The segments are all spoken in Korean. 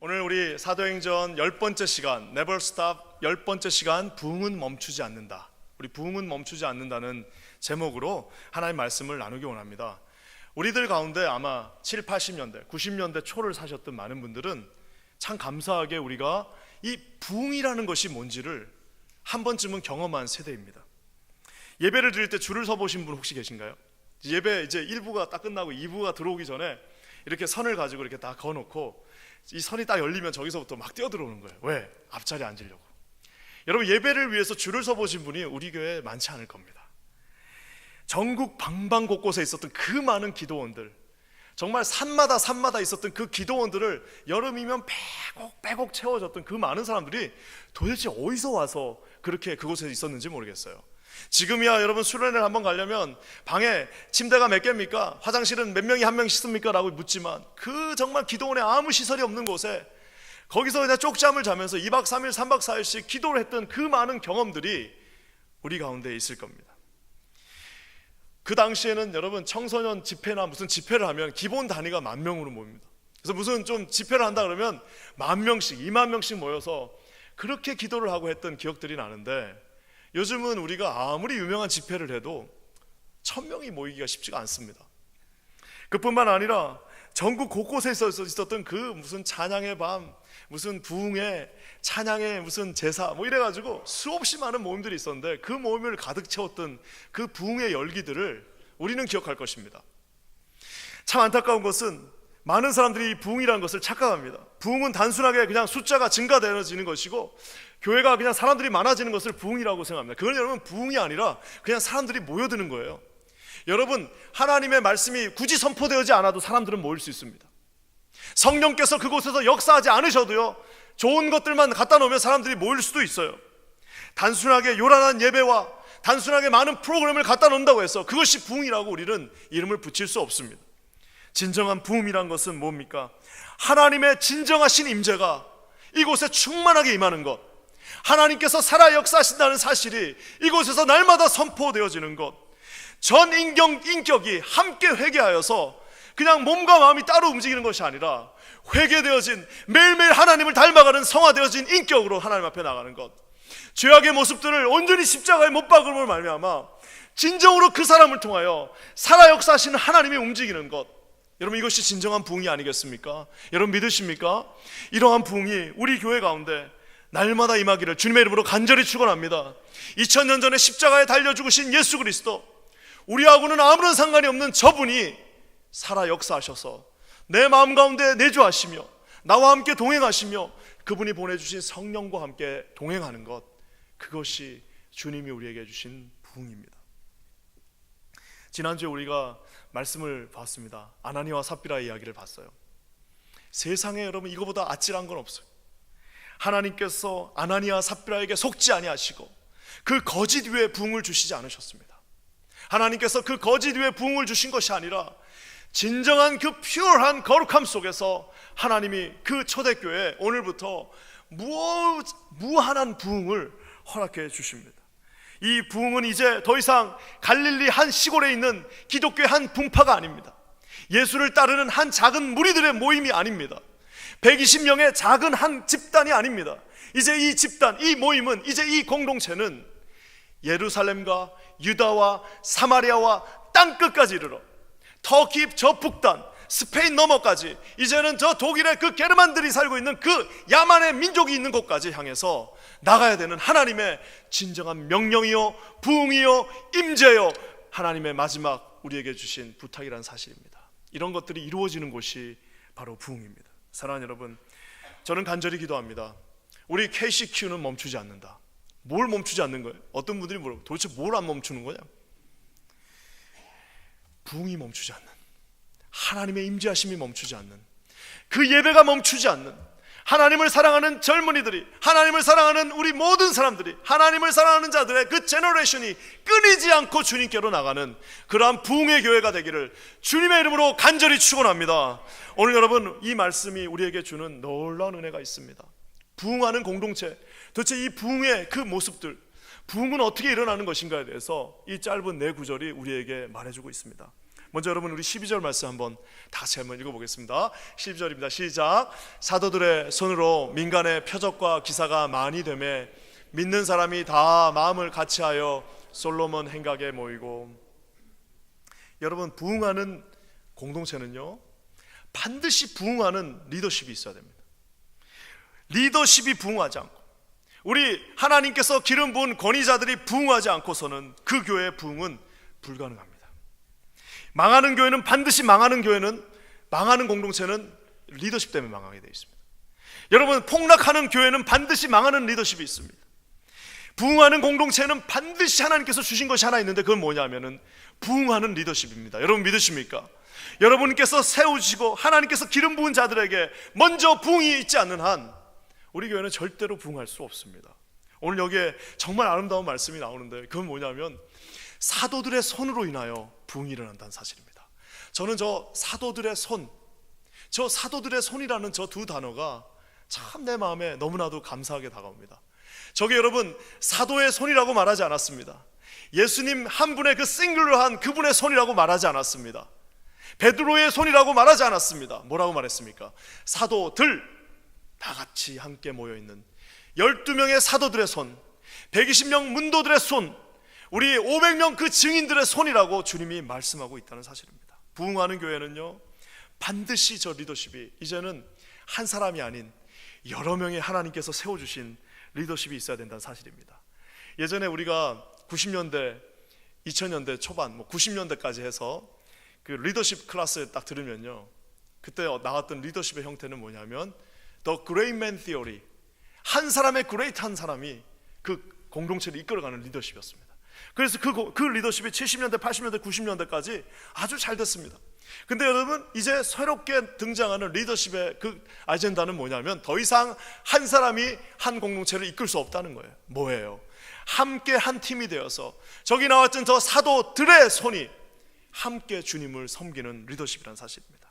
오늘 우리 사도행전 10번째 시간 Never Stop 10번째 시간 부흥은 멈추지 않는다. 우리 부흥은 멈추지 않는다는 제목으로 하나님의 말씀을 나누기 원합니다. 우리들 가운데 아마 7, 80년대, 90년대 초를 사셨던 많은 분들은 참 감사하게 우리가 이 부흥이라는 것이 뭔지를 한 번쯤은 경험한 세대입니다. 예배를 드릴 때 줄을 서 보신 분 혹시 계신가요? 예배 이제 1부가 딱 끝나고 2부가 들어오기 전에 이렇게 선을 가지고 이렇게 딱 거놓고 이 선이 딱 열리면 저기서부터 막 뛰어들어오는 거예요. 왜? 앞자리에 앉으려고. 여러분, 예배를 위해서 줄을 서 보신 분이 우리 교회에 많지 않을 겁니다. 전국 방방곳곳에 있었던 그 많은 기도원들, 정말 산마다 있었던 그 기도원들을 여름이면 빼곡 채워졌던 그 많은 사람들이 도대체 어디서 와서 그렇게 그곳에 있었는지 모르겠어요. 지금이야 여러분 수련회를 한번 가려면 방에 침대가 몇 개입니까? 화장실은 몇 명이 한 명씩 씁니까? 라고 묻지만 그 정말 기도원에 아무 시설이 없는 곳에 거기서 그냥 쪽잠을 자면서 2박 3일 3박 4일씩 기도를 했던 그 많은 경험들이 우리 가운데 있을 겁니다. 그 당시에는 여러분 청소년 집회나 무슨 집회를 하면 기본 단위가 10,000명으로 모입니다. 그래서 무슨 좀 집회를 한다 그러면 10,000명씩 20,000명씩 모여서 그렇게 기도를 하고 했던 기억들이 나는데, 요즘은 우리가 아무리 유명한 집회를 해도 1,000명이 모이기가 쉽지가 않습니다. 그뿐만 아니라 전국 곳곳에 있었던 그 무슨 찬양의 밤, 무슨 부흥의 찬양의 무슨 제사 뭐 이래가지고 수없이 많은 모임들이 있었는데 그 모임을 가득 채웠던 그 부흥의 열기들을 우리는 기억할 것입니다. 참 안타까운 것은 많은 사람들이 이 부흥이라는 것을 착각합니다. 부흥은 단순하게 그냥 숫자가 증가되어지는 것이고 교회가 그냥 사람들이 많아지는 것을 부흥이라고 생각합니다. 그건 여러분 부흥이 아니라 그냥 사람들이 모여드는 거예요. 여러분, 하나님의 말씀이 굳이 선포되지 않아도 사람들은 모일 수 있습니다. 성령께서 그곳에서 역사하지 않으셔도요, 좋은 것들만 갖다 놓으면 사람들이 모일 수도 있어요. 단순하게 요란한 예배와 단순하게 많은 프로그램을 갖다 놓는다고 해서 그것이 부흥이라고 우리는 이름을 붙일 수 없습니다. 진정한 부흥이란 것은 뭡니까? 하나님의 진정하신 임재가 이곳에 충만하게 임하는 것, 하나님께서 살아 역사하신다는 사실이 이곳에서 날마다 선포되어지는 것, 전 인격이 함께 회개하여서 그냥 몸과 마음이 따로 움직이는 것이 아니라 회개되어진, 매일매일 하나님을 닮아가는 성화되어진 인격으로 하나님 앞에 나가는 것, 죄악의 모습들을 온전히 십자가에 못 박음으로 말미암아 진정으로 그 사람을 통하여 살아 역사하시는 하나님이 움직이는 것, 여러분 이것이 진정한 부흥이 아니겠습니까? 여러분 믿으십니까? 이러한 부흥이 우리 교회 가운데 날마다 임하기를 주님의 이름으로 간절히 축원합니다. 2000년 전에 십자가에 달려 죽으신 예수 그리스도, 우리하고는 아무런 상관이 없는 저분이 살아 역사하셔서 내 마음 가운데 내주하시며 나와 함께 동행하시며 그분이 보내주신 성령과 함께 동행하는 것, 그것이 주님이 우리에게 주신 부흥입니다. 지난주에 우리가 말씀을 봤습니다. 아나니와 삽비라의 이야기를 봤어요. 세상에 여러분 이거보다 아찔한 건 없어요. 하나님께서 아나니와 삽비라에게 속지 아니하시고 그 거짓 위에 부흥을 주시지 않으셨습니다. 하나님께서 그 거짓 위에 부흥을 주신 것이 아니라 진정한 그 퓨어한 거룩함 속에서 하나님이 그 초대교회에 오늘부터 무한한 부흥을 허락해 주십니다. 이 부흥은 이제 더 이상 갈릴리 한 시골에 있는 기독교의 한 분파가 아닙니다. 예수를 따르는 한 작은 무리들의 모임이 아닙니다. 120명의 작은 한 집단이 아닙니다. 이제 이 집단, 이 모임은, 이제 이 공동체는 예루살렘과 유다와 사마리아와 땅끝까지 이르러 터키 저 북단, 스페인 너머까지, 이제는 저 독일의 그 게르만들이 살고 있는 그 야만의 민족이 있는 곳까지 향해서 나가야 되는 하나님의 진정한 명령이요 부흥이요 임재요 하나님의 마지막 우리에게 주신 부탁이라는 사실입니다. 이런 것들이 이루어지는 곳이 바로 부흥입니다. 사랑하는 여러분, 저는 간절히 기도합니다. 우리 KCQ는 멈추지 않는다. 뭘 멈추지 않는 거예요? 어떤 분들이 물어요. 도대체 뭘 안 멈추는 거냐? 부흥이 멈추지 않는, 하나님의 임재하심이 멈추지 않는, 그 예배가 멈추지 않는, 하나님을 사랑하는 젊은이들이, 하나님을 사랑하는 우리 모든 사람들이, 하나님을 사랑하는 자들의 그 제너레이션이 끊이지 않고 주님께로 나가는 그러한 부흥의 교회가 되기를 주님의 이름으로 간절히 축원합니다. 오늘 여러분, 이 말씀이 우리에게 주는 놀라운 은혜가 있습니다. 부흥하는 공동체, 도대체 이 부흥의 그 모습들, 부흥은 어떻게 일어나는 것인가에 대해서 이 짧은 네 구절이 우리에게 말해주고 있습니다. 먼저 여러분 우리 12절 말씀 한번 다 같이 한번 읽어보겠습니다. 12절입니다. 시작. 사도들의 손으로 민간의 표적과 기사가 많이 되매 믿는 사람이 다 마음을 같이하여 솔로몬 행각에 모이고. 여러분, 부흥하는 공동체는요 반드시 부흥하는 리더십이 있어야 됩니다. 리더십이 부흥하지 않고, 우리 하나님께서 기름 부은 권위자들이 부흥하지 않고서는 그 교회의 부흥은 불가능합니다. 망하는 교회는, 반드시 망하는 교회는, 망하는 공동체는 리더십 때문에 망하게 되어 있습니다. 여러분, 폭락하는 교회는 반드시 망하는 리더십이 있습니다. 부흥하는 공동체는 반드시 하나님께서 주신 것이 하나 있는데, 그건 뭐냐면은 부흥하는 리더십입니다. 여러분 믿으십니까? 여러분께서 세우시고 하나님께서 기름 부은 자들에게 먼저 부흥이 있지 않는 한 우리 교회는 절대로 부흥할 수 없습니다. 오늘 여기에 정말 아름다운 말씀이 나오는데, 그건 뭐냐면 사도들의 손으로 인하여 부흥이 일어난다는 사실입니다. 저는 저 사도들의 손, 저 사도들의 손이라는 저 두 단어가 참 내 마음에 너무나도 감사하게 다가옵니다. 저게 여러분 사도의 손이라고 말하지 않았습니다. 예수님 한 분의 그 싱글러한 그분의 손이라고 말하지 않았습니다. 베드로의 손이라고 말하지 않았습니다. 뭐라고 말했습니까? 사도들 다 같이 함께 모여있는 12명의 사도들의 손, 120명 문도들의 손, 우리 500명 그 증인들의 손이라고 주님이 말씀하고 있다는 사실입니다. 부흥하는 교회는요 반드시 저 리더십이 이제는 한 사람이 아닌 여러 명의 하나님께서 세워주신 리더십이 있어야 된다는 사실입니다. 예전에 우리가 90년대, 2000년대 초반, 90년대까지 해서 그 리더십 클래스 딱 들으면요, 그때 나왔던 리더십의 형태는 뭐냐면 The Great Man Theory, 한 사람의 그레이트한 사람이 그 공동체를 이끌어가는 리더십이었습니다. 그래서 그 리더십이 70년대, 80년대, 90년대까지 아주 잘 됐습니다. 근데 여러분, 이제 새롭게 등장하는 리더십의 그 아젠다는 뭐냐면 더 이상 한 사람이 한 공동체를 이끌 수 없다는 거예요. 뭐예요? 함께 한 팀이 되어서 저기 나왔던 저 사도들의 손이 함께 주님을 섬기는 리더십이라는 사실입니다.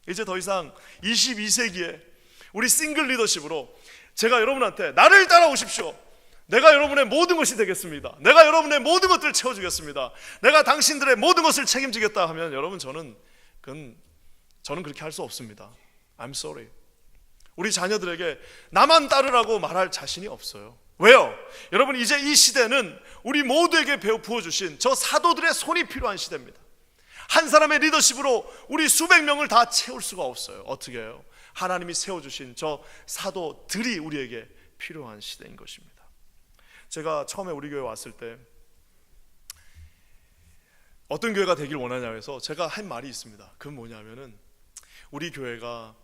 이제 더 이상 22세기에 우리 싱글 리더십으로 제가 여러분한테 나를 따라오십시오, 내가 여러분의 모든 것이 되겠습니다, 내가 여러분의 모든 것들을 채워주겠습니다, 내가 당신들의 모든 것을 책임지겠다 하면 여러분 저는 그렇게 할 수 없습니다. I'm sorry. 우리 자녀들에게 나만 따르라고 말할 자신이 없어요. 왜요? 여러분, 이제 이 시대는 우리 모두에게 부어주신 저 사도들의 손이 필요한 시대입니다. 한 사람의 리더십으로 우리 수백 명을 다 채울 수가 없어요. 어떻게 해요? 하나님이 세워주신 저 사도들이 우리에게 필요한 시대인 것입니다. 제가 처음에 우리 교회 왔을 때 어떤 교회가 되길 원하냐 해서 제가 한 말이 있습니다. 그건 뭐냐면은 우리 교회가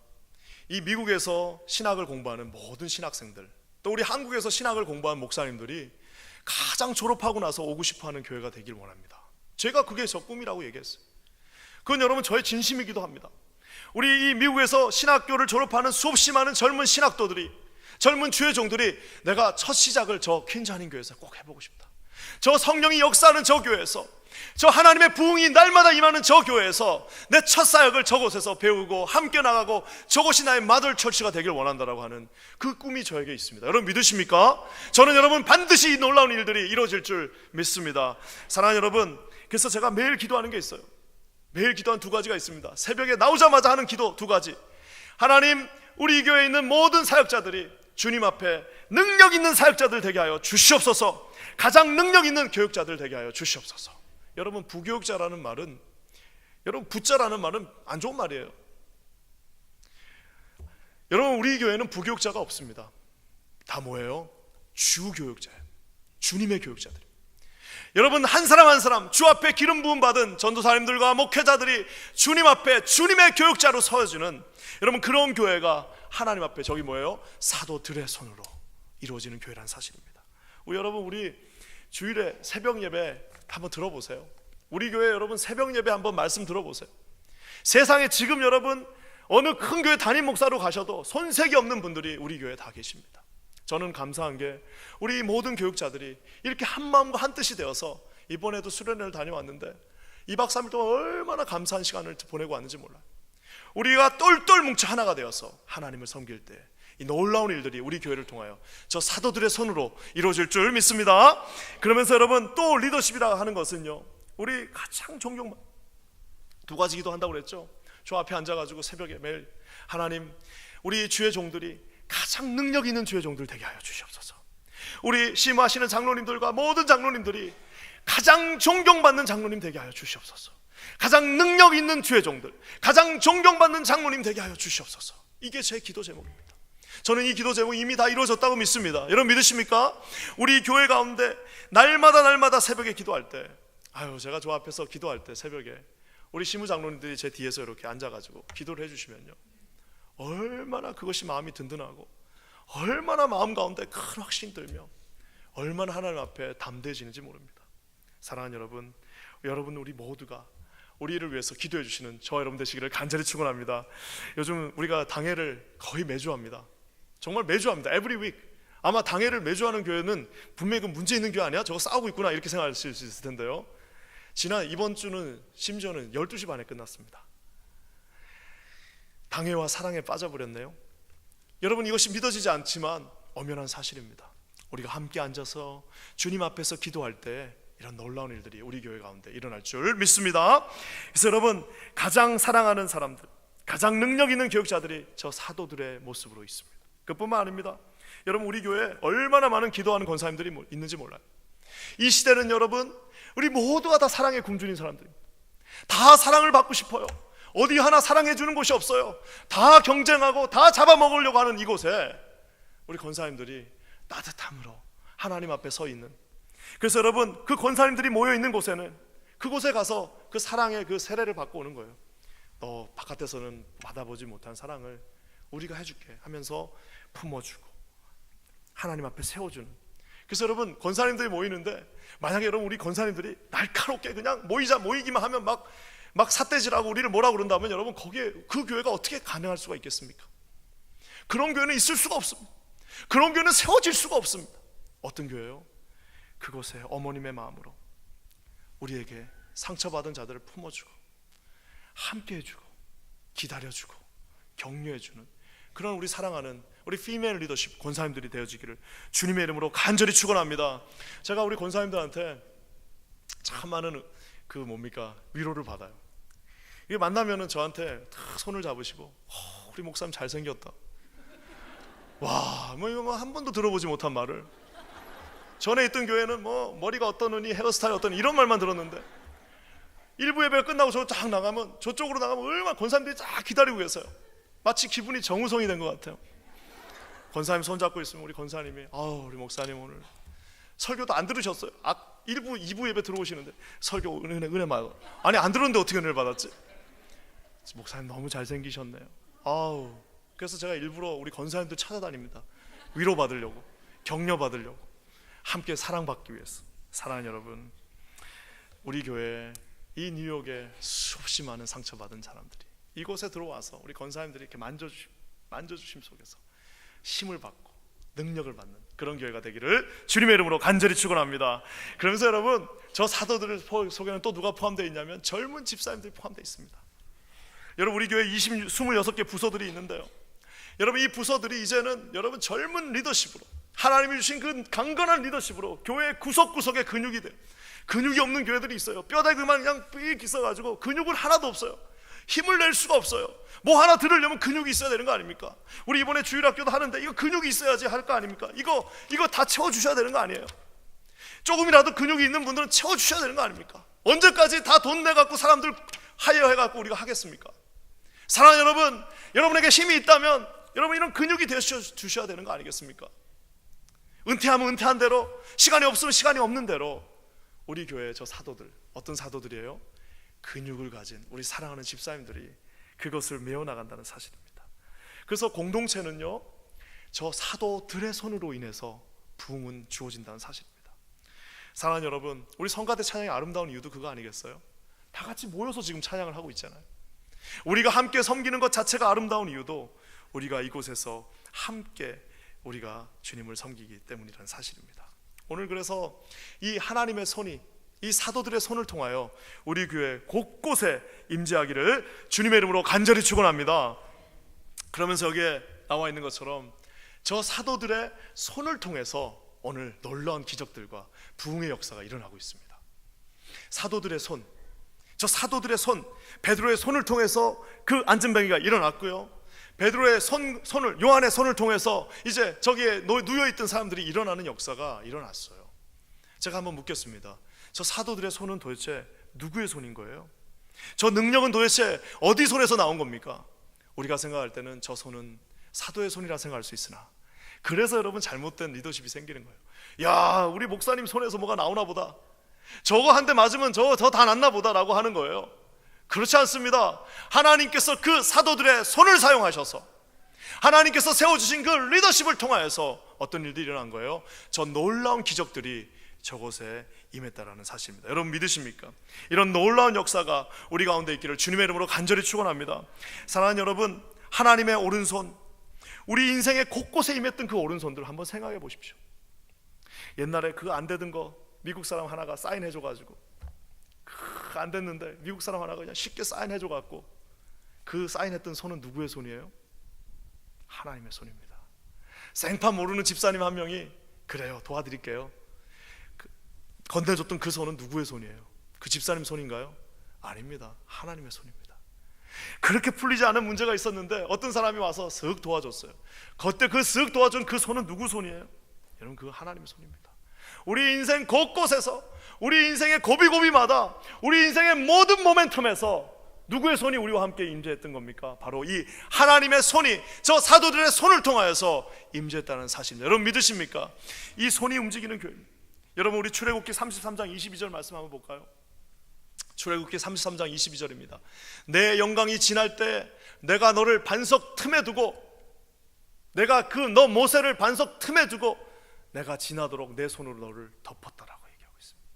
이 미국에서 신학을 공부하는 모든 신학생들, 또 우리 한국에서 신학을 공부한 목사님들이 가장 졸업하고 나서 오고 싶어하는 교회가 되길 원합니다. 제가 그게 저 꿈이라고 얘기했어요. 그건 여러분 저의 진심이기도 합니다. 우리 이 미국에서 신학교를 졸업하는 수없이 많은 젊은 신학도들이, 젊은 주의 종들이 내가 첫 시작을 저 퀸자닌 교회에서 꼭 해보고 싶다, 저 성령이 역사하는 저 교회에서, 저 하나님의 부흥이 날마다 임하는 저 교회에서 내 첫 사역을 저곳에서 배우고 함께 나가고 저곳이 나의 마들 처치가 되길 원한다라고 하는 그 꿈이 저에게 있습니다. 여러분 믿으십니까? 저는 여러분 반드시 이 놀라운 일들이 이루어질 줄 믿습니다. 사랑하는 여러분, 그래서 제가 매일 기도하는 게 있어요. 매일 기도한 두 가지가 있습니다. 새벽에 나오자마자 하는 기도 두 가지. 하나님, 우리 교회에 있는 모든 사역자들이 주님 앞에 능력 있는 사역자들 되게 하여 주시옵소서. 가장 능력 있는 교육자들 되게 하여 주시옵소서. 여러분, 부교육자라는 말은, 여러분 부자라는 말은 안 좋은 말이에요. 여러분, 우리 교회는 부교육자가 없습니다. 다 뭐예요? 주교육자예요. 주님의 교육자들. 여러분, 한 사람 한 사람 주 앞에 기름 부음 받은 전도사님들과 목회자들이 주님 앞에 주님의 교육자로 서어주는, 여러분 그런 교회가 하나님 앞에 저기 뭐예요? 사도들의 손으로 이루어지는 교회라는 사실입니다. 여러분, 우리 주일에 새벽 예배 한번 들어보세요. 우리 교회 여러분 새벽 예배 한번 말씀 들어보세요. 세상에 지금 여러분 어느 큰 교회 담임 목사로 가셔도 손색이 없는 분들이 우리 교회에 다 계십니다. 저는 감사한 게 우리 모든 교육자들이 이렇게 한 마음과 한 뜻이 되어서 이번에도 수련회를 다녀왔는데 2박 3일 동안 얼마나 감사한 시간을 보내고 왔는지 몰라요. 우리가 똘똘 뭉쳐 하나가 되어서 하나님을 섬길 때 이 놀라운 일들이 우리 교회를 통하여 저 사도들의 손으로 이루어질 줄 믿습니다. 그러면서 여러분 또 리더십이라고 하는 것은요, 우리 가장 두 가지 기도한다고 그랬죠. 저 앞에 앉아가지고 새벽에 매일 하나님, 우리 주의 종들이 가장 능력 있는 주의 종들 되게 하여 주시옵소서. 우리 심호하시는 장로님들과 모든 장로님들이 가장 존경받는 장로님 되게 하여 주시옵소서. 가장 능력 있는 주의 종들, 가장 존경받는 장로님 되게 하여 주시옵소서. 이게 제 기도 제목입니다. 저는 이 기도 제목이 이미 다 이루어졌다고 믿습니다. 여러분 믿으십니까? 우리 교회 가운데 날마다 새벽에 기도할 때, 제가 저 앞에서 기도할 때 새벽에 우리 시무 장로님들이 제 뒤에서 이렇게 앉아가지고 기도를 해주시면요, 얼마나 그것이 마음이 든든하고 얼마나 마음 가운데 큰 확신이 들며 얼마나 하나님 앞에 담대해지는지 모릅니다. 사랑하는 여러분, 우리 모두가 우리를 위해서 기도해 주시는 저 여러분 되시기를 간절히 축원합니다. 요즘 우리가 당회를 거의 매주 합니다. 정말 매주 합니다. Every week. 아마 당회를 매주 하는 교회는 분명히 그 문제 있는 교회 아니야? 저거 싸우고 있구나 이렇게 생각하실 수 있을 텐데요, 이번 주는 심지어는 12시 반에 끝났습니다. 당회와 사랑에 빠져버렸네요. 여러분, 이것이 믿어지지 않지만 엄연한 사실입니다. 우리가 함께 앉아서 주님 앞에서 기도할 때 이런 놀라운 일들이 우리 교회 가운데 일어날 줄 믿습니다. 그래서 여러분, 가장 사랑하는 사람들, 가장 능력 있는 교육자들이 저 사도들의 모습으로 있습니다. 그뿐만 아닙니다. 여러분, 우리 교회에 얼마나 많은 기도하는 권사님들이 있는지 몰라요. 이 시대는 여러분, 우리 모두가 다 사랑의 굶주린 사람들입니다. 다 사랑을 받고 싶어요. 어디 하나 사랑해 주는 곳이 없어요. 다 경쟁하고 다 잡아먹으려고 하는 이곳에 우리 권사님들이 따뜻함으로 하나님 앞에 서 있는, 그래서 여러분, 그 권사님들이 모여 있는 곳에는 그곳에 가서 그 사랑의 그 세례를 받고 오는 거예요. 너 바깥에서는 받아보지 못한 사랑을 우리가 해줄게 하면서 품어주고 하나님 앞에 세워주는. 그래서 여러분, 권사님들이 모이는데 만약에 여러분 우리 권사님들이 날카롭게 그냥 모이기만 하면 막 삿대질하고 우리를 뭐라 그런다면 여러분, 거기에 그 교회가 어떻게 가능할 수가 있겠습니까? 그런 교회는 있을 수가 없습니다. 그런 교회는 세워질 수가 없습니다. 어떤 교회요? 그곳에 어머님의 마음으로 우리에게 상처받은 자들을 품어주고 함께 해주고 기다려주고 격려해주는 그런 우리 사랑하는 우리 피메일 리더십 권사님들이 되어지기를 주님의 이름으로 간절히 축원합니다. 제가 우리 권사님들한테 참 많은 위로를 받아요. 이게 만나면은 저한테 탁 손을 잡으시고 우리 목사님 잘생겼다. 와, 이거 한 번도 들어보지 못한 말을. 전에 있던 교회는 머리가 어떠느니 헤어스타일 어떠니 이런 말만 들었는데, 일부 예배가 끝나고 딱 나가면, 저쪽으로 나가면 얼마나 권사님들이 딱 기다리고 계세요. 마치 기분이 정우성이 된 것 같아요. 권사님 손잡고 있으면 우리 권사님이 우리 목사님 오늘 설교도 안 들으셨어요. 1부, 2부 예배 들어오시는데 설교 은혜 받아. 아니, 안 들었는데 어떻게 은혜를 받았지? 목사님 너무 잘생기셨네요. 그래서 제가 일부러 우리 권사님들 찾아다닙니다. 위로받으려고, 격려받으려고, 함께 사랑받기 위해서. 사랑하는 여러분, 우리 교회 이 뉴욕에 수없이 많은 상처받은 사람들이 이곳에 들어와서 우리 권사님들이 이렇게 만져주심 속에서 힘을 받고 능력을 받는 그런 교회가 되기를 주님의 이름으로 간절히 축원합니다. 그러면서 여러분, 저 사도들 속에는 또 누가 포함되어 있냐면 젊은 집사님들이 포함되어 있습니다. 여러분, 우리 교회 26개 부서들이 있는데요, 여러분, 이 부서들이 이제는 여러분 젊은 리더십으로, 하나님이 주신 그 강건한 리더십으로 교회 구석구석에 근육이 돼요. 근육이 없는 교회들이 있어요. 뼈다귀만 그냥 삑 있어가지고 근육은 하나도 없어요. 힘을 낼 수가 없어요. 뭐 하나 들으려면 근육이 있어야 되는 거 아닙니까? 우리 이번에 주일학교도 하는데 이거 근육이 있어야지 할 거 아닙니까? 이거 다 채워주셔야 되는 거 아니에요? 조금이라도 근육이 있는 분들은 채워주셔야 되는 거 아닙니까? 언제까지 다 돈 내갖고 사람들 하이어해갖고 우리가 하겠습니까? 사랑하는 여러분, 여러분에게 힘이 있다면 여러분 이런 근육이 되어주셔야 되는 거 아니겠습니까? 은퇴하면 은퇴한 대로, 시간이 없으면 시간이 없는 대로 우리 교회의 저 사도들, 어떤 사도들이에요? 근육을 가진 우리 사랑하는 집사님들이 그것을 메워나간다는 사실입니다. 그래서 공동체는요, 저 사도들의 손으로 인해서 부흥은 주어진다는 사실입니다. 사랑하는 여러분, 우리 성가대 찬양이 아름다운 이유도 그거 아니겠어요? 다 같이 모여서 지금 찬양을 하고 있잖아요. 우리가 함께 섬기는 것 자체가 아름다운 이유도 우리가 이곳에서 함께 우리가 주님을 섬기기 때문이라는 사실입니다. 오늘 그래서 이 하나님의 손이, 이 사도들의 손을 통하여 우리 교회 곳곳에 임재하기를 주님의 이름으로 간절히 축원합니다. 그러면서 여기에 나와 있는 것처럼 저 사도들의 손을 통해서 오늘 놀라운 기적들과 부흥의 역사가 일어나고 있습니다. 사도들의 손, 저 사도들의 손, 베드로의 손을 통해서 그 안전뱅이가 일어났고요, 베드로의 손을, 요한의 손을 통해서 이제 저기에 누워있던 사람들이 일어나는 역사가 일어났어요. 제가 한번 묻겠습니다. 저 사도들의 손은 도대체 누구의 손인 거예요? 저 능력은 도대체 어디 손에서 나온 겁니까? 우리가 생각할 때는 저 손은 사도의 손이라 생각할 수 있으나, 그래서 여러분 잘못된 리더십이 생기는 거예요. 야, 우리 목사님 손에서 뭐가 나오나 보다, 저거 한 대 맞으면 저 다 낫나 보다 라고 하는 거예요. 그렇지 않습니다. 하나님께서 그 사도들의 손을 사용하셔서, 하나님께서 세워주신 그 리더십을 통하여서 어떤 일들이 일어난 거예요? 저 놀라운 기적들이 저곳에 임했다라는 사실입니다. 여러분 믿으십니까? 이런 놀라운 역사가 우리 가운데 있기를 주님의 이름으로 간절히 축원합니다. 사랑하는 여러분, 하나님의 오른손, 우리 인생의 곳곳에 임했던 그 오른손들 한번 생각해 보십시오. 옛날에 그 안 되던 거 미국 사람 하나가 사인해줘가지고, 안 됐는데 미국 사람 하나가 그냥 쉽게 사인해줘갖고, 그 사인했던 손은 누구의 손이에요? 하나님의 손입니다. 생판 모르는 집사님 한 명이 그래요, 도와드릴게요, 건네줬던 그 손은 누구의 손이에요? 그 집사님 손인가요? 아닙니다. 하나님의 손입니다. 그렇게 풀리지 않은 문제가 있었는데 어떤 사람이 와서 쓱 도와줬어요. 그때 그 쓱 도와준 그 손은 누구 손이에요? 여러분, 그 하나님의 손입니다. 우리 인생 곳곳에서, 우리 인생의 고비고비마다, 우리 인생의 모든 모멘텀에서 누구의 손이 우리와 함께 임재했던 겁니까? 바로 이 하나님의 손이 저 사도들의 손을 통하여서 임재했다는 사실입니다. 여러분 믿으십니까? 이 손이 움직이는 교회입니다. 여러분, 우리 출애굽기 33장 22절 말씀 한번 볼까요? 출애굽기 33장 22절입니다. 내 영광이 지날 때 내가 너를 반석 틈에 두고, 내가 그 너 모세를 반석 틈에 두고 내가 지나도록 내 손으로 너를 덮었다라고 얘기하고 있습니다.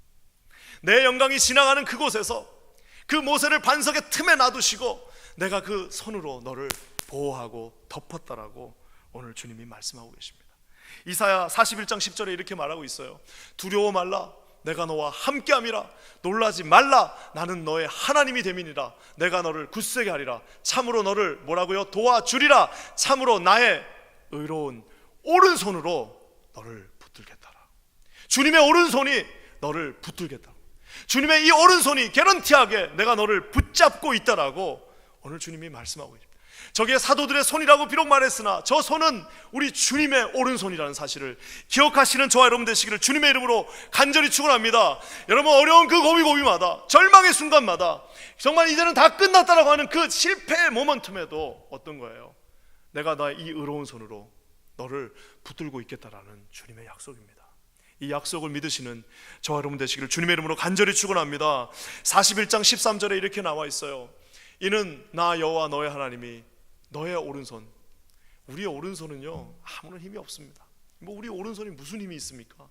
내 영광이 지나가는 그곳에서 그 모세를 반석의 틈에 놔두시고 내가 그 손으로 너를 보호하고 덮었다라고 오늘 주님이 말씀하고 계십니다. 이사야 41장 10절에 이렇게 말하고 있어요. 두려워 말라, 내가 너와 함께함이라. 놀라지 말라, 나는 너의 하나님이 됨이니라. 내가 너를 굳세게 하리라. 참으로 너를 뭐라고요? 도와주리라. 참으로 나의 의로운 오른손으로 너를 붙들겠다라. 주님의 오른손이 너를 붙들겠다. 주님의 이 오른손이 개런티하게 내가 너를 붙잡고 있다라고 오늘 주님이 말씀하고 계십니다. 저게 사도들의 손이라고 비록 말했으나 저 손은 우리 주님의 오른손이라는 사실을 기억하시는 저와 여러분 되시기를 주님의 이름으로 간절히 축원합니다. 여러분, 어려운 그 고비고비마다, 절망의 순간마다, 정말 이제는 다 끝났다라고 하는 그 실패의 모먼텀에도 어떤 거예요? 내가 나의 이 의로운 손으로 너를 붙들고 있겠다라는 주님의 약속입니다. 이 약속을 믿으시는 저와 여러분 되시기를 주님의 이름으로 간절히 축원합니다. 41장 13절에 이렇게 나와 있어요. 이는 나 여호와 너의 하나님이 너의 오른손. 우리의 오른손은요 아무런 힘이 없습니다. 뭐 우리 오른손이 무슨 힘이 있습니까?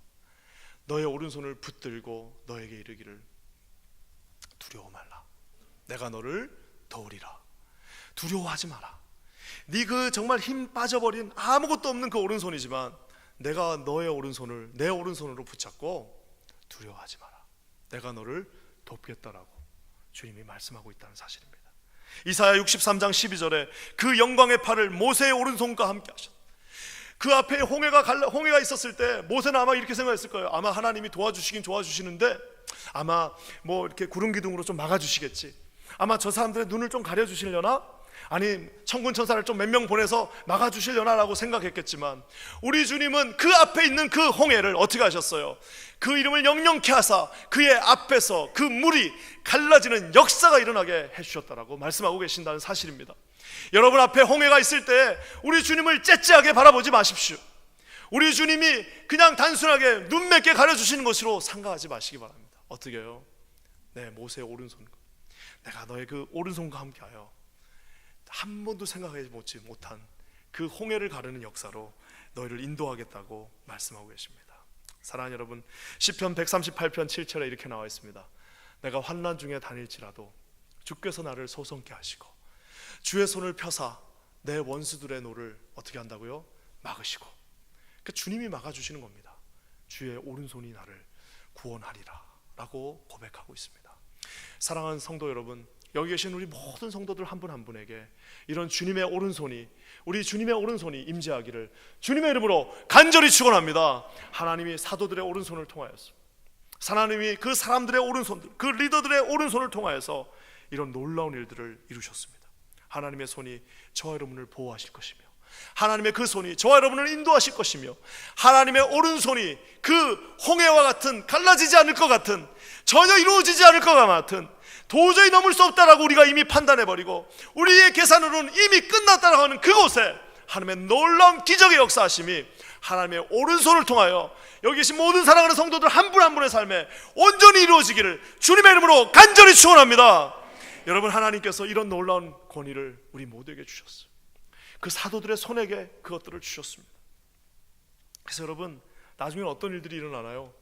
너의 오른손을 붙들고 너에게 이르기를 두려워 말라, 내가 너를 도우리라. 두려워하지 마라. 네 그 정말 힘 빠져버린 아무것도 없는 그 오른손이지만 내가 너의 오른손을 내 오른손으로 붙잡고 두려워하지 마라, 내가 너를 돕겠다라고 주님이 말씀하고 있다는 사실입니다. 이사야 63장 12절에 그 영광의 팔을 모세의 오른손과 함께 하셨다. 그 앞에 홍해가 있었을 때 모세는 아마 이렇게 생각했을 거예요. 아마 하나님이 도와주시긴 도와주시는데 아마 뭐 이렇게 구름 기둥으로 좀 막아주시겠지, 아마 저 사람들의 눈을 좀 가려주시려나, 아니 천군 천사를 좀 몇 명 보내서 막아주시려나라고 생각했겠지만 우리 주님은 그 앞에 있는 그 홍해를 어떻게 하셨어요? 그 이름을 영영케 하사 그의 앞에서 그 물이 갈라지는 역사가 일어나게 해주셨다라고 말씀하고 계신다는 사실입니다. 여러분 앞에 홍해가 있을 때 우리 주님을 째째하게 바라보지 마십시오. 우리 주님이 그냥 단순하게 눈 몇 개 가려주시는 것으로 생각하지 마시기 바랍니다. 어떻게 해요? 네, 모세의 오른손과 내가 너의 그 오른손과 함께하여 한 번도 생각하지 못한 그 홍해를 가르는 역사로 너희를 인도하겠다고 말씀하고 계십니다. 사랑하는 여러분, 시편 138편 7절에 이렇게 나와 있습니다. 내가 환난 중에 다닐지라도 주께서 나를 소성케 하시고 주의 손을 펴사 내 원수들의 노를 어떻게 한다고요? 막으시고. 그러니까 주님이 막아주시는 겁니다. 주의 오른손이 나를 구원하리라 라고 고백하고 있습니다. 사랑하는 성도 여러분, 여기 계신 우리 모든 성도들 한 분 한 분에게 이런 주님의 오른손이, 우리 주님의 오른손이 임재하기를 주님의 이름으로 간절히 축원합니다. 하나님이 사도들의 오른손을 통하여서 하나님이 그 사람들의 오른손들, 그 리더들의 오른손을 통하여서 이런 놀라운 일들을 이루셨습니다. 하나님의 손이 저와 여러분을 보호하실 것이며, 하나님의 그 손이 저와 여러분을 인도하실 것이며, 하나님의 오른손이 그 홍해와 같은, 갈라지지 않을 것 같은, 전혀 이루어지지 않을 것 같은, 도저히 넘을 수 없다라고 우리가 이미 판단해버리고 우리의 계산으로는 이미 끝났다라고 하는 그곳에 하나님의 놀라운 기적의 역사하심이 하나님의 오른손을 통하여 여기 계신 모든 사랑하는 성도들 한 분 한 분의 삶에 온전히 이루어지기를 주님의 이름으로 간절히 축원합니다. 여러분, 하나님께서 이런 놀라운 권위를 우리 모두에게 주셨어요. 그 사도들의 손에게 그것들을 주셨습니다. 그래서 여러분, 나중에 어떤 일들이 일어나나요?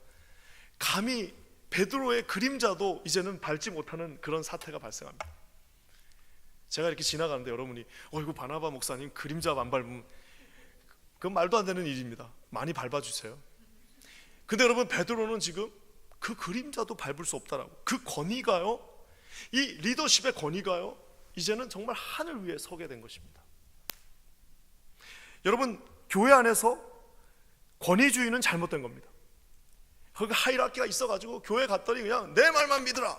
감히 베드로의 그림자도 이제는 밟지 못하는 그런 사태가 발생합니다. 제가 이렇게 지나가는데 여러분이 이거 바나바 목사님 그림자 안 밟으면 그건 말도 안 되는 일입니다. 많이 밟아주세요. 근데 여러분, 베드로는 지금 그 그림자도 밟을 수 없다라고, 그 권위가요, 이 리더십의 권위가요, 이제는 정말 하늘 위에 서게 된 것입니다. 여러분, 교회 안에서 권위주의는 잘못된 겁니다. 거기 하이라키가 있어가지고 교회 갔더니 그냥 내 말만 믿으라,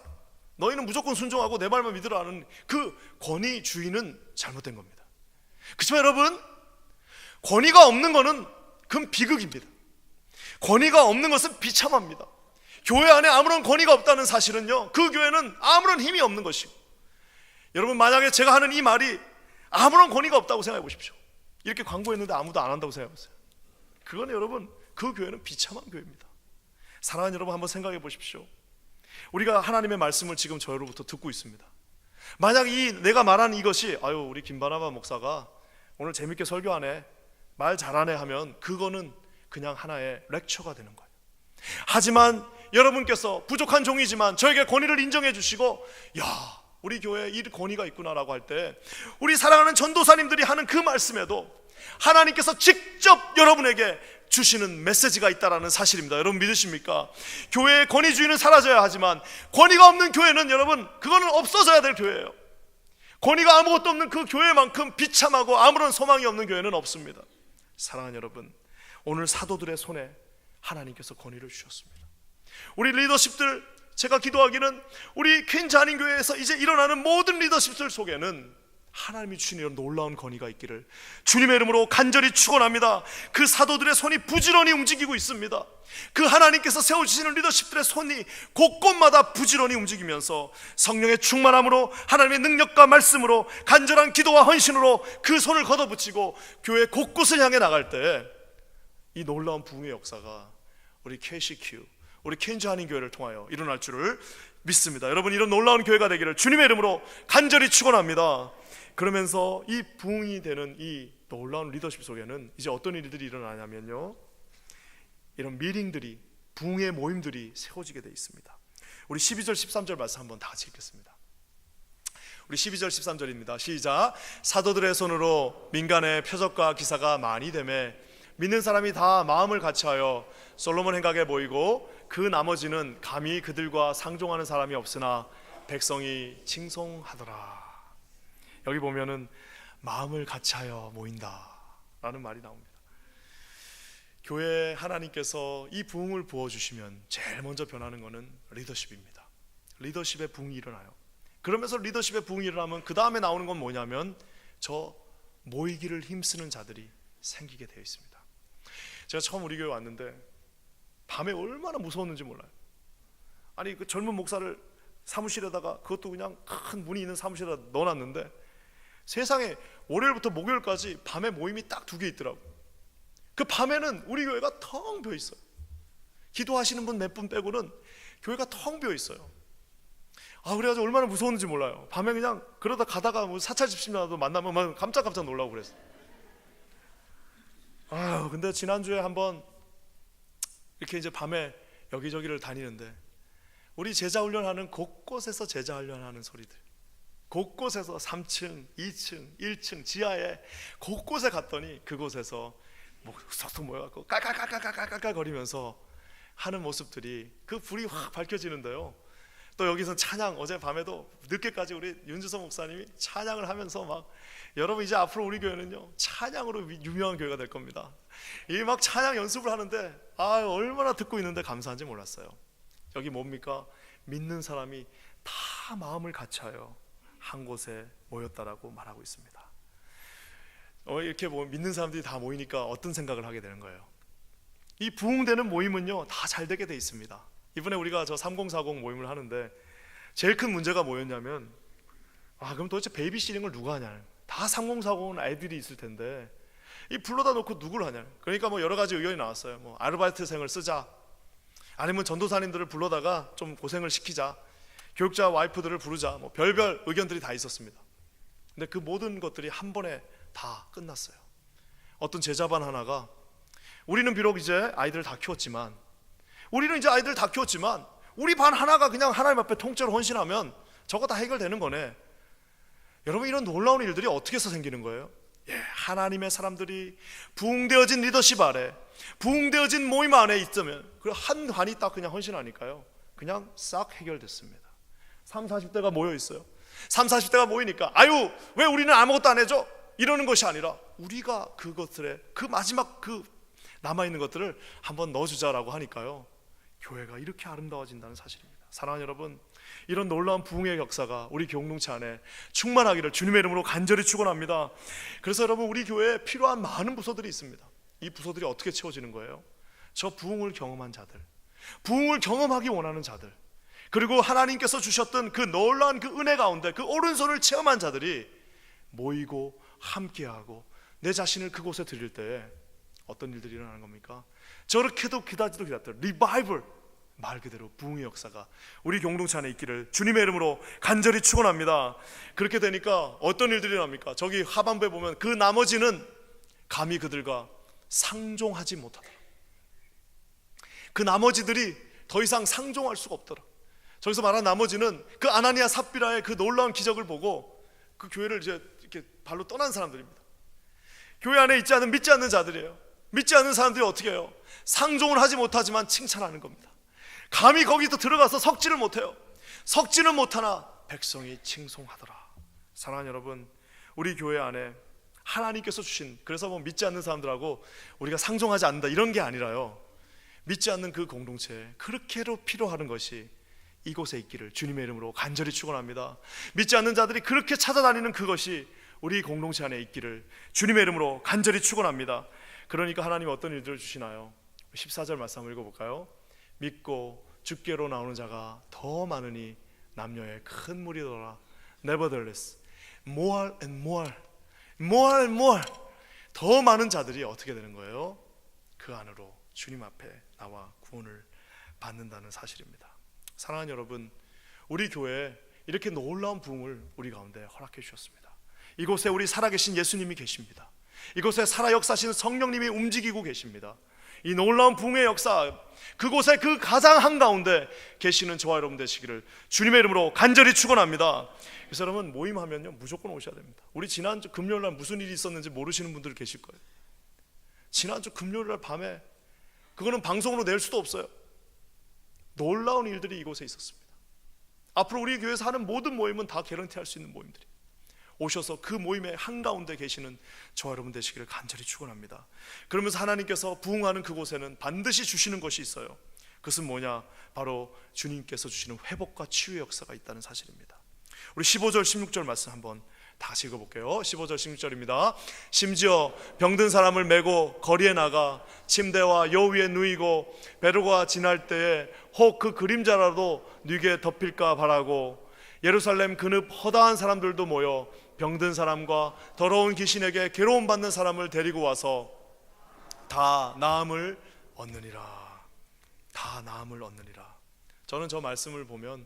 너희는 무조건 순종하고 내 말만 믿으라 하는 그 권위주의는 잘못된 겁니다. 그렇지만 여러분, 권위가 없는 것은 그건 비극입니다. 권위가 없는 것은 비참합니다. 교회 안에 아무런 권위가 없다는 사실은요, 그 교회는 아무런 힘이 없는 것이고, 여러분, 만약에 제가 하는 이 말이 아무런 권위가 없다고 생각해 보십시오. 이렇게 광고했는데 아무도 안 한다고 생각해 보세요. 그건 여러분, 그 교회는 비참한 교회입니다. 사랑하는 여러분, 한번 생각해 보십시오. 우리가 하나님의 말씀을 지금 저로부터 듣고 있습니다. 만약 내가 말하는 이것이 우리 김바나바 목사가 오늘 재밌게 설교하네, 말 잘하네 하면 그거는 그냥 하나의 렉처가 되는 거예요. 하지만 여러분께서 부족한 종이지만 저에게 권위를 인정해 주시고, 야, 우리 교회에 이 권위가 있구나라고 할 때, 우리 사랑하는 전도사님들이 하는 그 말씀에도 하나님께서 직접 여러분에게 주시는 메시지가 있다라는 사실입니다. 여러분 믿으십니까? 교회의 권위주의는 사라져야 하지만 권위가 없는 교회는 여러분, 그거는 없어져야 될 교회예요. 권위가 아무것도 없는 그 교회만큼 비참하고 아무런 소망이 없는 교회는 없습니다. 사랑하는 여러분, 오늘 사도들의 손에 하나님께서 권위를 주셨습니다. 우리 리더십들, 제가 기도하기는 우리 퀸즈 한인교회에서 이제 일어나는 모든 리더십들 속에는 하나님이 주신 이런 놀라운 권위가 있기를 주님의 이름으로 간절히 축원합니다. 그 사도들의 손이 부지런히 움직이고 있습니다. 그 하나님께서 세워주시는 리더십들의 손이 곳곳마다 부지런히 움직이면서 성령의 충만함으로, 하나님의 능력과 말씀으로, 간절한 기도와 헌신으로 그 손을 걷어붙이고 교회 곳곳을 향해 나갈 때 이 놀라운 부흥의 역사가 우리 KCQ, 우리 퀸즈 한인교회를 통하여 일어날 줄을 믿습니다. 여러분, 이런 놀라운 교회가 되기를 주님의 이름으로 간절히 축원합니다. 그러면서 이 부흥이 되는 이 놀라운 리더십 속에는 이제 어떤 일들이 일어나냐면요, 이런 미팅들이, 부흥의 모임들이 세워지게 되어 있습니다. 우리 12절 13절 말씀 한번 다 같이 읽겠습니다. 우리 12절 13절입니다. 시작. 사도들의 손으로 민간의 표적과 기사가 많이 되매 믿는 사람이 다 마음을 같이하여 솔로몬 행각에 모이고, 그 나머지는 감히 그들과 상종하는 사람이 없으나 백성이 칭송하더라. 여기 보면은 마음을 같이하여 모인다 라는 말이 나옵니다. 교회에 하나님께서 이 부흥을 부어주시면 제일 먼저 변하는 것은 리더십입니다. 리더십의 부흥이 일어나요. 그러면서 리더십의 부흥이 일어나면 그 다음에 나오는 건 뭐냐면 저 모이기를 힘쓰는 자들이 생기게 되어 있습니다. 제가 처음 우리 교회 왔는데 밤에 얼마나 무서웠는지 몰라요. 아니, 그 젊은 목사를 사무실에다가, 그것도 그냥 큰 문이 있는 사무실에다 넣어놨는데 세상에 월요일부터 목요일까지 밤에 모임이 딱 2개 있더라고. 그 밤에는 우리 교회가 텅 비어 있어요. 기도하시는 분 몇 분 빼고는 교회가 텅 비어 있어요. 그래가지고 얼마나 무서웠는지 몰라요. 밤에 그냥 그러다 가다가 뭐 사찰 집시라도 만나면 깜짝깜짝 놀라고 그랬어요. 근데 지난주에 한번 이렇게 이제 밤에 여기저기를 다니는데 우리 제자 훈련하는 곳곳에서 제자 훈련하는 소리들, 곳곳에서 3층, 2층, 1층 지하에 곳곳에 갔더니 그곳에서 쏙쏙 모여갖고 깔깔깔깔깔깔 거리면서 하는 모습들이, 그 불이 확 밝혀지는데요. 또 여기서 찬양, 어제 밤에도 늦게까지 우리 윤주성 목사님이 찬양을 하면서 막, 여러분 이제 앞으로 우리 교회는요 찬양으로 유명한 교회가 될 겁니다. 이 막 찬양 연습을 하는데 얼마나 듣고 있는데 감사한지 몰랐어요. 여기 뭡니까? 믿는 사람이 다 마음을 같이하여 한 곳에 모였다라고 말하고 있습니다. 이렇게 믿는 사람들이 다 모이니까 어떤 생각을 하게 되는 거예요? 이 부흥되는 모임은요 다 잘 되게 돼 있습니다. 이번에 우리가 저 3040 모임을 하는데 제일 큰 문제가 뭐였냐면 그럼 도대체 베이비시팅을 누가 하냐? 다 3040은 아이들이 있을 텐데 이 불러다 놓고 누구를 하냐? 그러니까 뭐 여러 가지 의견이 나왔어요. 아르바이트생을 쓰자, 아니면 전도사님들을 불러다가 좀 고생을 시키자, 교육자 와이프들을 부르자, 뭐 별별 의견들이 다 있었습니다. 근데 그 모든 것들이 한 번에 다 끝났어요. 어떤 제자반 하나가 우리는 비록 이제 아이들을 다 키웠지만 우리 반 하나가 그냥 하나님 앞에 통째로 헌신하면 저거 다 해결되는 거네. 여러분, 이런 놀라운 일들이 어떻게 해서 생기는 거예요? 하나님의 사람들이 부흥되어진 리더십 아래, 부흥되어진 모임 안에 있으면 그 한 반이 딱 그냥 헌신하니까요 그냥 싹 해결됐습니다. 30, 40대가 모여 있어요. 30, 40대가 모이니까 왜 우리는 아무것도 안 해줘? 이러는 것이 아니라 우리가 그것들에 그 마지막 그 남아있는 것들을 한번 넣어주자라고 하니까요 교회가 이렇게 아름다워진다는 사실입니다. 사랑하는 여러분, 이런 놀라운 부흥의 역사가 우리 공동체 안에 충만하기를 주님의 이름으로 간절히 축원합니다. 그래서 여러분, 우리 교회에 필요한 많은 부서들이 있습니다. 이 부서들이 어떻게 채워지는 거예요? 저 부흥을 경험한 자들, 부흥을 경험하기 원하는 자들, 그리고 하나님께서 주셨던 그 놀라운 그 은혜 가운데 그 오른손을 체험한 자들이 모이고 함께하고 내 자신을 그곳에 드릴 때 어떤 일들이 일어나는 겁니까? 저렇게도 기다렸던 리바이벌, 말 그대로 부흥의 역사가 우리 공동체 안에 있기를 주님의 이름으로 간절히 축원합니다. 그렇게 되니까 어떤 일들이 일어납니까? 저기 하반부에 보면 그 나머지는 감히 그들과 상종하지 못하더라. 그 나머지들이 더 이상 상종할 수가 없더라. 저기서 말한 나머지는 그 아나니아 삽비라의 그 놀라운 기적을 보고 그 교회를 이제 이렇게 발로 떠난 사람들입니다. 교회 안에 있지 않은 믿지 않는 자들이에요. 믿지 않는 사람들이 어떻게 해요? 상종을 하지 못하지만 칭찬하는 겁니다. 감히 거기도 들어가서 석지를 못해요. 석지는 못하나 백성이 칭송하더라. 사랑하는 여러분, 우리 교회 안에 하나님께서 주신, 그래서 뭐 믿지 않는 사람들하고 우리가 상종하지 않는다 이런 게 아니라요, 믿지 않는 그 공동체에 그렇게로 필요하는 것이 이곳에 있기를 주님의 이름으로 간절히 축원합니다. 믿지 않는 자들이 그렇게 찾아다니는 그것이 우리 공동체 안에 있기를 주님의 이름으로 간절히 축원합니다. 그러니까 하나님이 어떤 일들을 주시나요? 14절 말씀 한번 읽어볼까요? 믿고 주께로 나오는 자가 더 많으니 남녀의 큰 무리더라. Nevertheless, more and more 더 많은 자들이 어떻게 되는 거예요? 그 안으로 주님 앞에 나와 구원을 받는다는 사실입니다. 사랑하는 여러분, 우리 교회에 이렇게 놀라운 부흥을 우리 가운데 허락해 주셨습니다. 이곳에 우리 살아계신 예수님이 계십니다. 이곳에 살아 역사하시는 성령님이 움직이고 계십니다. 이 놀라운 부흥의 역사, 그곳에 그 가장 한가운데 계시는 저와 여러분 되시기를 주님의 이름으로 간절히 축원합니다. 그래서 여러분, 모임하면요 무조건 오셔야 됩니다. 우리 지난주 금요일날 무슨 일이 있었는지 모르시는 분들 계실 거예요. 지난주 금요일날 밤에, 그거는 방송으로 낼 수도 없어요. 놀라운 일들이 이곳에 있었습니다. 앞으로 우리 교회에서 하는 모든 모임은 다 개런티할 수 있는 모임들이, 오셔서 그 모임의 한가운데 계시는 저와 여러분 되시기를 간절히 축원합니다. 그러면서 하나님께서 부흥하는 그곳에는 반드시 주시는 것이 있어요. 그것은 뭐냐? 바로 주님께서 주시는 회복과 치유의 역사가 있다는 사실입니다. 우리 15절 16절 말씀 한번 다시 읽어볼게요. 15절 16절입니다. 심지어 병든 사람을 메고 거리에 나가 침대와 여 위에 누이고 베르가 지날 때에 혹 그 그림자라도 뉘게 덮일까 바라고 예루살렘 그늪 허다한 사람들도 모여 병든 사람과 더러운 귀신에게 괴로움 받는 사람을 데리고 와서 다 나음을 얻느니라. 다 나음을 얻느니라. 저는 저 말씀을 보면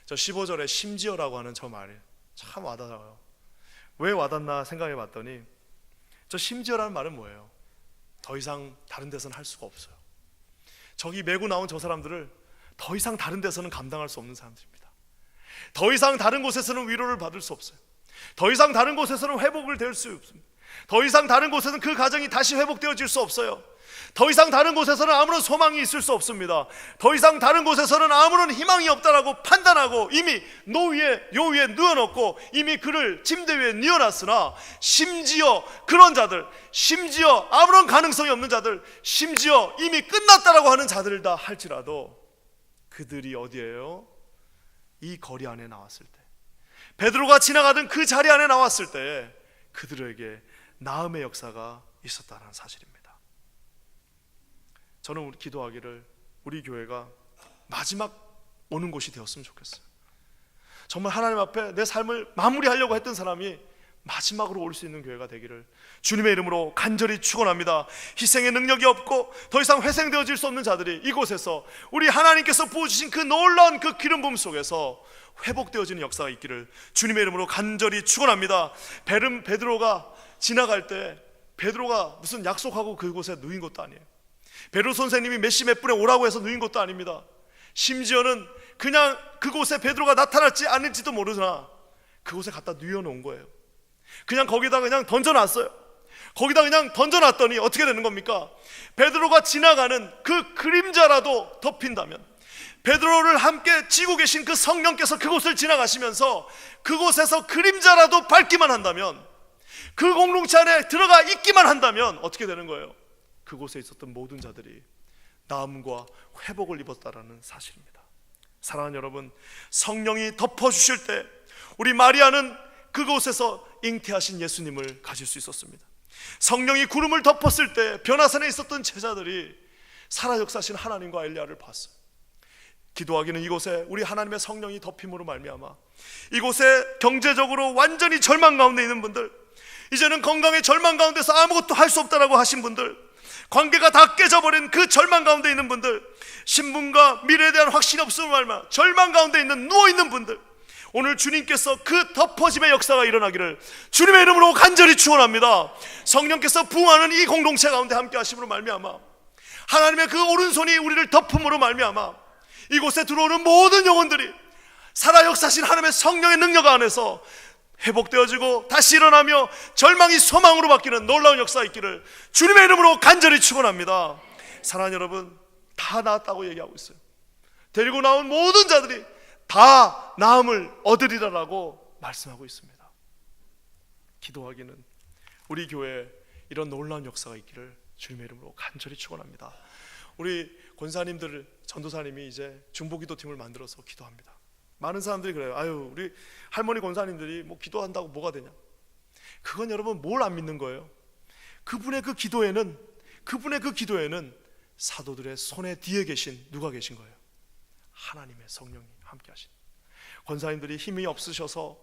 저 15절에 심지어라고 하는 저 말이 참 와닿아요. 왜 와닿나 생각해 봤더니 저 심지어라는 말은 뭐예요? 더 이상 다른 데서는 할 수가 없어요. 저기 메고 나온 저 사람들을 더 이상 다른 데서는 감당할 수 없는 사람들입니다. 더 이상 다른 곳에서는 위로를 받을 수 없어요. 더 이상 다른 곳에서는 회복을 될 수 없습니다. 더 이상 다른 곳에서는 그 가정이 다시 회복되어질 수 없어요. 더 이상 다른 곳에서는 아무런 소망이 있을 수 없습니다. 더 이상 다른 곳에서는 아무런 희망이 없다라고 판단하고 이미 요 위에 누워놓고 이미 그를 침대 위에 뉘어놨으나 심지어 그런 자들, 심지어 아무런 가능성이 없는 자들, 심지어 이미 끝났다라고 하는 자들이다 할지라도 그들이 어디에요? 이 거리 안에 나왔을 때, 베드로가 지나가던 그 자리 안에 나왔을 때 그들에게 나음의 역사가 있었다는 사실입니다. 저는 기도하기를 우리 교회가 마지막 오는 곳이 되었으면 좋겠어요. 정말 하나님 앞에 내 삶을 마무리하려고 했던 사람이 마지막으로 올 수 있는 교회가 되기를 주님의 이름으로 간절히 축원합니다. 희생의 능력이 없고 더 이상 회생되어질 수 없는 자들이 이곳에서 우리 하나님께서 부어주신 그 놀라운 그 기름 부음 속에서 회복되어지는 역사가 있기를 주님의 이름으로 간절히 축원합니다. 베드로가 지나갈 때 베드로가 무슨 약속하고 그곳에 누인 것도 아니에요. 베드로 선생님이 몇 시 몇 분에 오라고 해서 누인 것도 아닙니다. 심지어는 그냥 그곳에 베드로가 나타날지 않을지도 모르나 그곳에 갖다 누워놓은 거예요. 그냥 거기다 그냥 던져놨어요. 거기다 그냥 던져놨더니 어떻게 되는 겁니까? 베드로가 지나가는 그 그림자라도 덮인다면, 베드로를 함께 지고 계신 그 성령께서 그곳을 지나가시면서 그곳에서 그림자라도 밟기만 한다면, 그 공동체 안에 들어가 있기만 한다면 어떻게 되는 거예요? 그곳에 있었던 모든 자들이 나음과 회복을 입었다라는 사실입니다. 사랑하는 여러분, 성령이 덮어주실 때 우리 마리아는 그곳에서 잉태하신 예수님을 가질 수 있었습니다. 성령이 구름을 덮었을 때 변화산에 있었던 제자들이 살아 역사하신 하나님과 엘리야를 봤어요. 기도하기는 이곳에 우리 하나님의 성령이 덮임으로 말미암아 이곳에 경제적으로 완전히 절망 가운데 있는 분들, 이제는 건강의 절망 가운데서 아무것도 할 수 없다라고 하신 분들, 관계가 다 깨져버린 그 절망 가운데 있는 분들, 신분과 미래에 대한 확신이 없음을 말미암아 절망 가운데 있는 누워있는 분들, 오늘 주님께서 그 덮어짐의 역사가 일어나기를 주님의 이름으로 간절히 축원합니다. 성령께서 부흥하는 이 공동체 가운데 함께 하심으로 말미암아 하나님의 그 오른손이 우리를 덮음으로 말미암아 이곳에 들어오는 모든 영혼들이 살아 역사하신 하나님의 성령의 능력 안에서 회복되어지고 다시 일어나며 절망이 소망으로 바뀌는 놀라운 역사가 있기를 주님의 이름으로 간절히 축원합니다. 사랑하는 여러분, 다 나았다고 얘기하고 있어요. 데리고 나온 모든 자들이 다 나음을 얻으리라라고 말씀하고 있습니다. 기도하기는 우리 교회에 이런 놀라운 역사가 있기를 주님의 이름으로 간절히 축원합니다. 우리 권사님들, 전도사님이 이제 중보기도팀을 만들어서 기도합니다. 많은 사람들이 그래요. 아유, 우리 할머니 권사님들이 뭐 기도한다고 뭐가 되냐. 그건 여러분 뭘 안 믿는 거예요? 그분의 그 기도에는 사도들의 손에 뒤에 계신 누가 계신 거예요? 하나님의 성령이 함께 하신. 권사님들이 힘이 없으셔서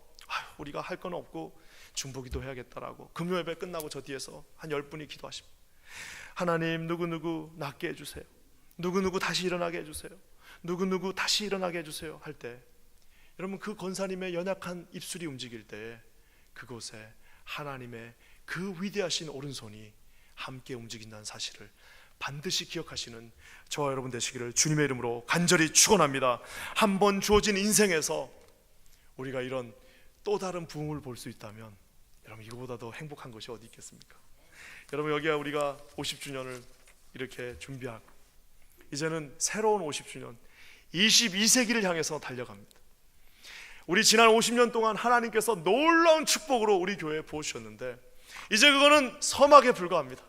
우리가 할 건 없고 중보기도 해야겠다라고 금요예배 끝나고 저 뒤에서 한 10분이 기도하십니다. 하나님, 누구누구 낫게 해주세요. 누구누구 다시 일어나게 해주세요. 누구누구 다시 일어나게 해주세요 할 때, 여러분 그 권사님의 연약한 입술이 움직일 때 그곳에 하나님의 그 위대하신 오른손이 함께 움직인다는 사실을 반드시 기억하시는 저와 여러분 되시기를 주님의 이름으로 간절히 축원합니다. 한 번 주어진 인생에서 우리가 이런 또 다른 부흥을 볼 수 있다면 여러분 이거보다 더 행복한 것이 어디 있겠습니까? 여러분 여기가 우리가 50주년을 이렇게 준비하고 이제는 새로운 50주년 22세기를 향해서 달려갑니다. 우리 지난 50년 동안 하나님께서 놀라운 축복으로 우리 교회에 부어주셨는데 이제 그거는 서막에 불과합니다.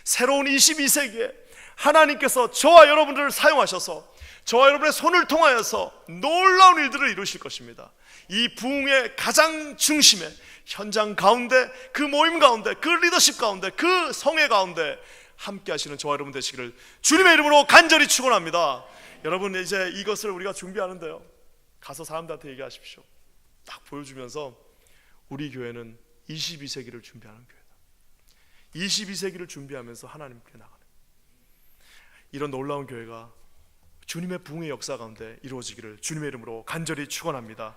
새로운 22세기에 하나님께서 저와 여러분들을 사용하셔서 저와 여러분의 손을 통하여서 놀라운 일들을 이루실 것입니다. 이 부흥의 가장 중심에 현장 가운데, 그 모임 가운데, 그 리더십 가운데, 그 성회 가운데 함께 하시는 저와 여러분 되시기를 주님의 이름으로 간절히 축원합니다. 여러분 이제 이것을 우리가 준비하는데요, 가서 사람들한테 얘기하십시오. 딱 보여주면서 우리 교회는 22세기를 준비하는 교회다. 22세기를 준비하면서 하나님께 나가는 이런 놀라운 교회가 주님의 부흥의 역사 가운데 이루어지기를 주님의 이름으로 간절히 축원합니다.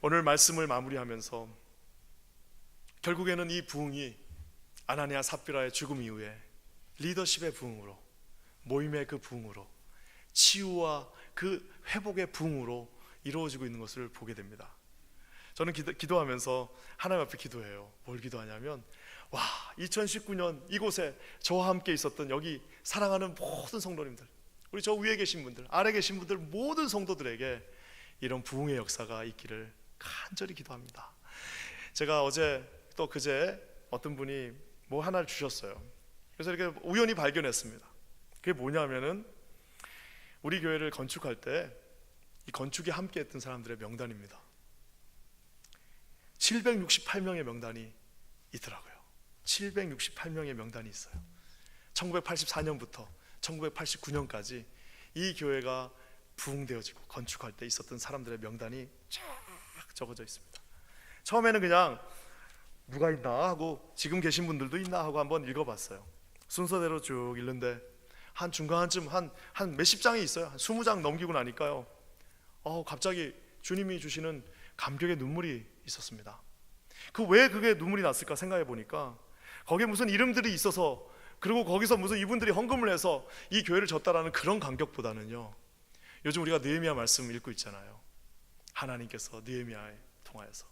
오늘 말씀을 마무리하면서 결국에는 이 부흥이 아나니아 삽비라의 죽음 이후에 리더십의 부흥으로, 모임의 그 부흥으로, 치유와 그 회복의 부흥으로 이루어지고 있는 것을 보게 됩니다. 저는 기도하면서 하나님 앞에 기도해요. 뭘 기도하냐면 2019년 이곳에 저와 함께 있었던 여기 사랑하는 모든 성도님들, 우리 저 위에 계신 분들, 아래 계신 분들, 모든 성도들에게 이런 부흥의 역사가 있기를 간절히 기도합니다. 제가 어제 또 그제 어떤 분이 뭐 하나를 주셨어요. 그래서 이렇게 우연히 발견했습니다. 그게 뭐냐면은 우리 교회를 건축할 때 이 건축에 함께 했던 사람들의 명단입니다. 768명의 명단이 있더라고요. 768명의 명단이 있어요. 1984년부터 1989년까지 이 교회가 부흥되어지고 건축할 때 있었던 사람들의 명단이 쫙 적어져 있습니다. 처음에는 그냥 누가 있나 하고 지금 계신 분들도 있나 하고 한번 읽어봤어요. 순서대로 쭉 읽는데 한 중간쯤 한 몇십 장이 있어요. 한 20장 넘기고 나니까요, 갑자기 주님이 주시는 감격의 눈물이 있었습니다. 왜 그게 눈물이 났을까 생각해 보니까 거기에 무슨 이름들이 있어서, 그리고 거기서 무슨 이분들이 헌금을 해서 이 교회를 졌다라는 그런 감격보다는요, 요즘 우리가 느헤미야 말씀 읽고 있잖아요. 하나님께서 느헤미야에 통하여서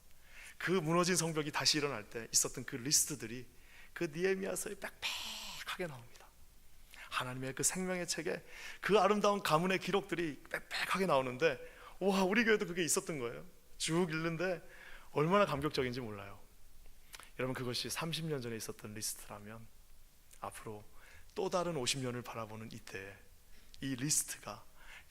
그 무너진 성벽이 다시 일어날 때 있었던 그 리스트들이 그 느헤미야서에 빽빽하게 나옵니다. 하나님의 그 생명의 책에 그 아름다운 가문의 기록들이 빽빽하게 나오는데, 와, 우리 교회도 그게 있었던 거예요. 쭉 읽는데 얼마나 감격적인지 몰라요. 여러분, 그것이 30년 전에 있었던 리스트라면 앞으로 또 다른 50년을 바라보는 이때에 이 리스트가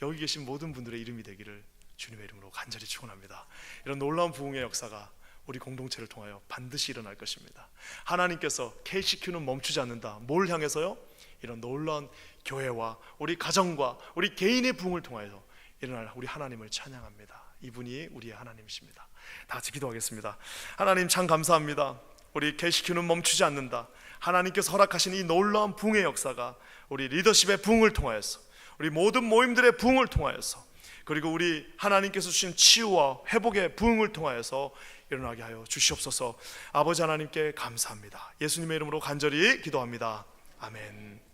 여기 계신 모든 분들의 이름이 되기를 주님의 이름으로 간절히 축원합니다. 이런 놀라운 부흥의 역사가 우리 공동체를 통하여 반드시 일어날 것입니다. 하나님께서 KCQ는 멈추지 않는다. 뭘 향해서요? 이런 놀라운 교회와 우리 가정과 우리 개인의 부흥을 통하여 일어날 우리 하나님을 찬양합니다. 이분이 우리의 하나님이십니다. 다 같이 기도하겠습니다. 하나님, 참 감사합니다. 우리 KCQ는 멈추지 않는다. 하나님께서 허락하신 이 놀라운 부흥의 역사가 우리 리더십의 부흥을 통하여서, 우리 모든 모임들의 부흥을 통하여서, 그리고 우리 하나님께서 주신 치유와 회복의 부흥을 통하여서 일어나게 하여 주시옵소서. 아버지 하나님께 감사합니다. 예수님의 이름으로 간절히 기도합니다. 아멘.